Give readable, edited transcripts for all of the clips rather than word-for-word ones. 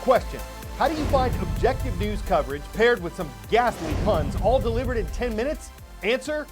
Question: how do you find objective news coverage paired with some ghastly puns, all delivered in 10 minutes? Answer: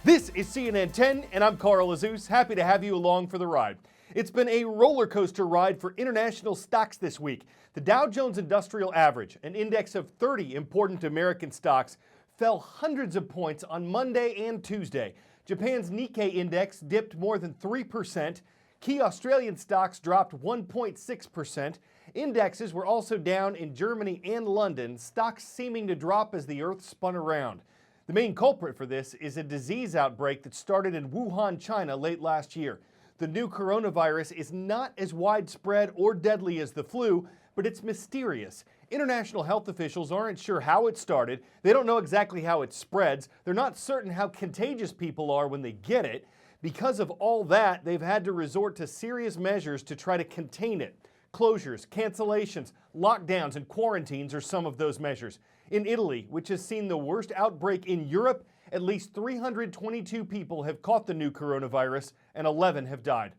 this is CNN 10, and I'm Carl Azus, happy to have you along for the ride. It's been a roller coaster ride for international stocks this week. The Dow Jones Industrial Average, an index of 30 important American stocks, fell hundreds of points on Monday and Tuesday. Japan's Nikkei index dipped more than 3%. Key Australian stocks dropped 1.6%. Indexes were also down in Germany and London, stocks seeming to drop as the earth spun around. The main culprit for this is a disease outbreak that started in Wuhan, China late last year. The new coronavirus is not as widespread or deadly as the flu, but it's mysterious. International health officials aren't sure how it started. They don't know exactly how it spreads. They're not certain how contagious people are when they get it. Because of all that, they've had to resort to serious measures to try to contain it. Closures, cancellations, lockdowns, and quarantines are some of those measures. In Italy, which has seen the worst outbreak in Europe, at least 322 people have caught the new coronavirus and 11 have died.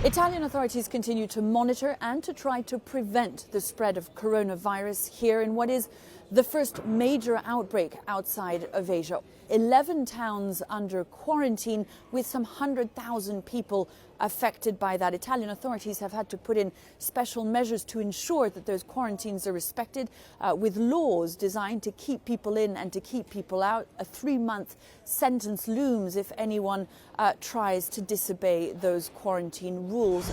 Italian authorities continue to monitor and to try to prevent the spread of coronavirus here in what is the first major outbreak outside of Asia. 11 towns under quarantine with some 100,000 people affected by that. Italian authorities have had to put in special measures to ensure that those quarantines are respected with laws designed to keep people in and to keep people out. A 3-month sentence looms if anyone tries to disobey those quarantine rules.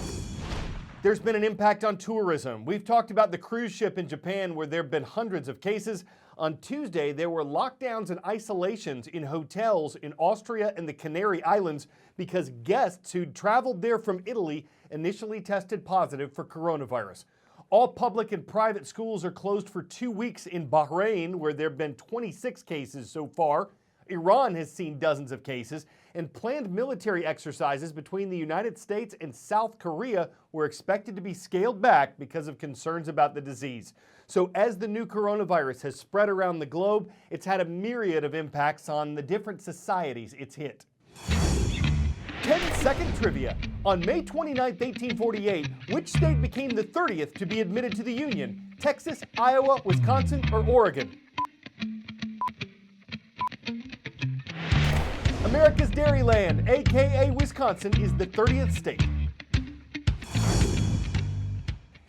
There's been an impact on tourism. We've talked about the cruise ship in Japan where there have been hundreds of cases. On Tuesday, there were lockdowns and isolations in hotels in Austria and the Canary Islands because guests who'd traveled there from Italy initially tested positive for coronavirus. All public and private schools are closed for 2 weeks in Bahrain, where there have been 26 cases so far. Iran has seen dozens of cases, and planned military exercises between the United States and South Korea were expected to be scaled back because of concerns about the disease. So as the new coronavirus has spread around the globe, it's had a myriad of impacts on the different societies it's hit. 10-second trivia. On May 29, 1848, which state became the 30th to be admitted to the Union? Texas, Iowa, Wisconsin, or Oregon? America's Dairyland, aka Wisconsin, is the 30th state.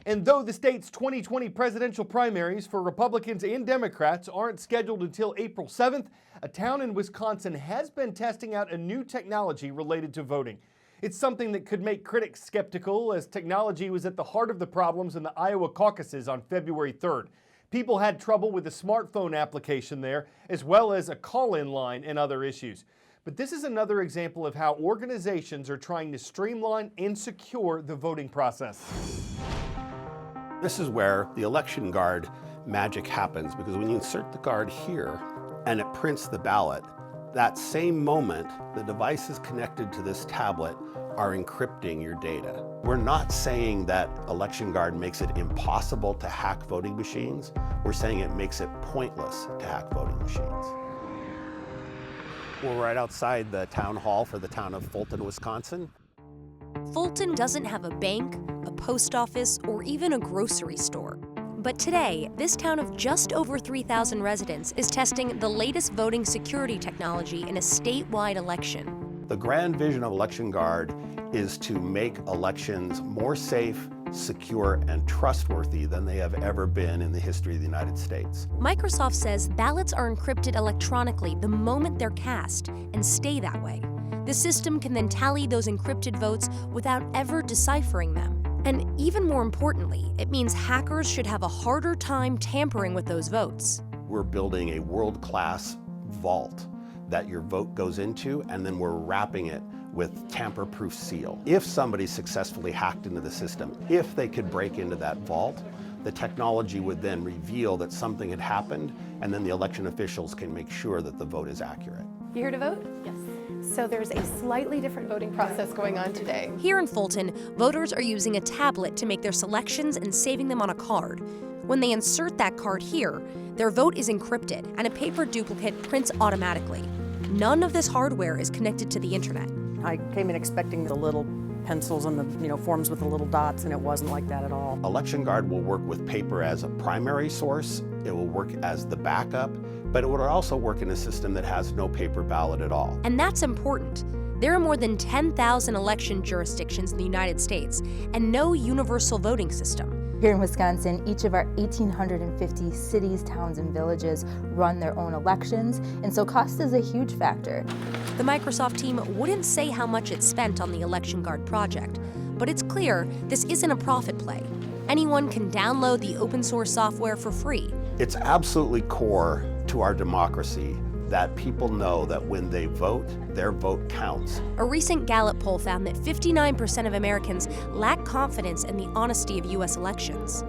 And though the state's 2020 presidential primaries for Republicans and Democrats aren't scheduled until April 7th, a town in Wisconsin has been testing out a new technology related to voting. It's something that could make critics skeptical, as technology was at the heart of the problems in the Iowa caucuses on February 3rd. People had trouble with the smartphone application there, as well as a call-in line and other issues. But this is another example of how organizations are trying to streamline and secure the voting process. This is where the election guard magic happens, because when you insert the card here and it prints the ballot, that same moment the devices connected to this tablet are encrypting your data. We're not saying that election guard makes it impossible to hack voting machines. We're saying it makes it pointless to hack voting machines. We're right outside the town hall for the town of Fulton, Wisconsin. Fulton doesn't have a bank, a post office, or even a grocery store. But today, this town of just over 3,000 residents is testing the latest voting security technology in a statewide election. The grand vision of Election Guard is to make elections more safe, secure, and trustworthy than they have ever been in the history of the United States. Microsoft says ballots are encrypted electronically the moment they're cast and stay that way. The system can then tally those encrypted votes without ever deciphering them. And even more importantly, it means hackers should have a harder time tampering with those votes. We're building a world-class vault that your vote goes into, and then we're wrapping it with tamper-proof seal. If somebody successfully hacked into the system, if they could break into that vault, the technology would then reveal that something had happened, and then the election officials can make sure that the vote is accurate. You here to vote? Yes. So there's a slightly different voting process going on today. Here in Fulton, voters are using a tablet to make their selections and saving them on a card. When they insert that card here, their vote is encrypted and a paper duplicate prints automatically. None of this hardware is connected to the internet. I came in expecting a little pencils and the forms with the little dots, and it wasn't like that at all. Election Guard will work with paper as a primary source. It will work as the backup, but it would also work in a system that has no paper ballot at all. And that's important. There are more than 10,000 election jurisdictions in the United States and no universal voting system. Here in Wisconsin, each of our 1,850 cities, towns, and villages run their own elections, and so cost is a huge factor. The Microsoft team wouldn't say how much it spent on the Election Guard project, but it's clear this isn't a profit play. Anyone can download the open source software for free. It's absolutely core to our democracy that people know that when they vote, their vote counts. A recent Gallup poll found that 59% of Americans lack confidence in the honesty of U.S. elections.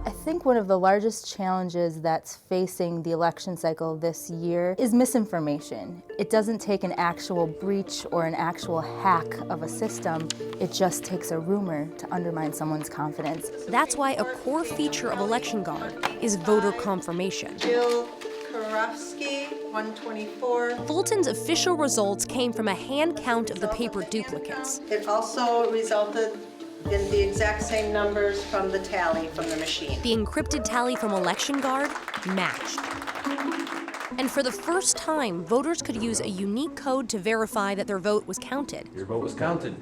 I think one of the largest challenges that's facing the election cycle this year is misinformation. It doesn't take an actual breach or an actual hack of a system. It just takes a rumor to undermine someone's confidence. That's why a core feature of Election Guard is voter confirmation. Jill Karofsky, 124. Fulton's official results came from a hand count of the paper duplicates. It also resulted in the exact same numbers from the tally from the machine. The encrypted tally from Election Guard matched. And for the first time, voters could use a unique code to verify that their vote was counted. Your vote was counted.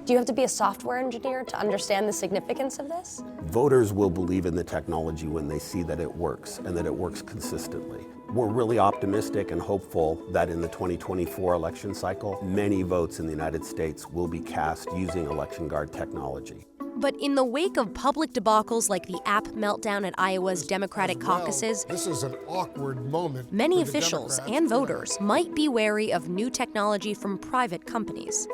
Do you have to be a software engineer to understand the significance of this? Voters will believe in the technology when they see that it works and that it works consistently. We're really optimistic and hopeful that in the 2024 election cycle, many votes in the United States will be cast using Election Guard technology. But in the wake of public debacles like the app meltdown at Iowa's Democratic caucuses, this is an awkward moment. Many officials and voters might be wary of new technology from private companies.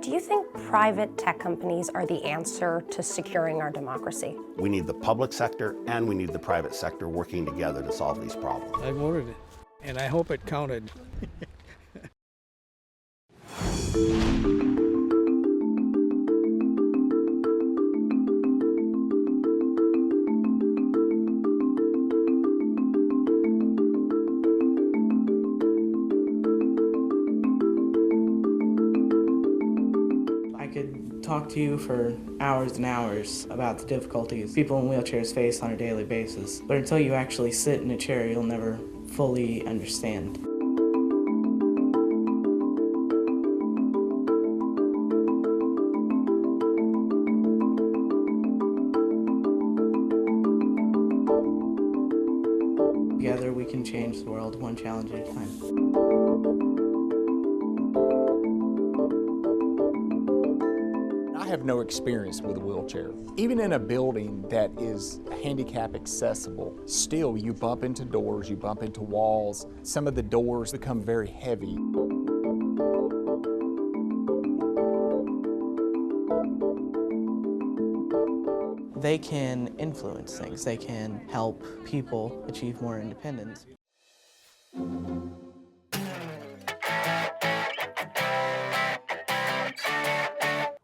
Do you think private tech companies are the answer to securing our democracy? We need the public sector and we need the private sector working together to solve these problems. I voted it, and I hope it counted. I could talk to you for hours and hours about the difficulties people in wheelchairs face on a daily basis, but until you actually sit in a chair, you'll never fully understand. Together we can change the world one challenge at a time. I have no experience with a wheelchair. Even in a building that is handicap accessible, still you bump into doors, you bump into walls. Some of the doors become very heavy. They can influence things. They can help people achieve more independence.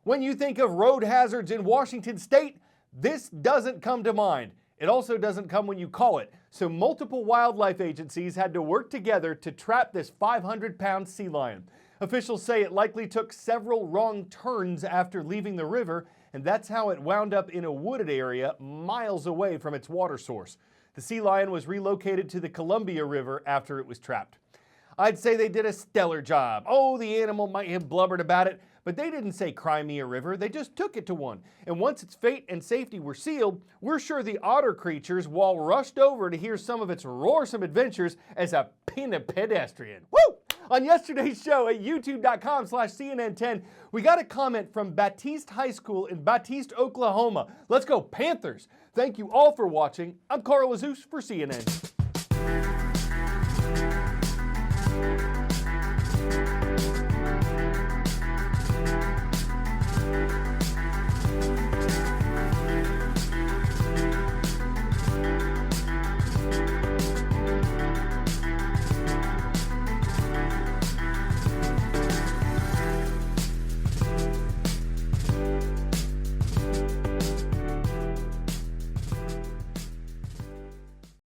When you think of road hazards in Washington state, this doesn't come to mind. It also doesn't come when you call it. So multiple wildlife agencies had to work together to trap this 500-pound sea lion. Officials say it likely took several wrong turns after leaving the river, and that's how it wound up in a wooded area miles away from its water source. The sea lion was relocated to the Columbia River after it was trapped. I'd say they did a stellar job. Oh, the animal might have blubbered about it, but they didn't say cry me a river, they just took it to one. And once its fate and safety were sealed, we're sure the otter creatures all rushed over to hear some of its roarsome adventures as a pedestrian. Woo! On yesterday's show at youtube.com/CNN10, we got a comment from Baptiste High School in Baptiste, Oklahoma. Let's go Panthers! Thank you all for watching. I'm Carl Azus for CNN.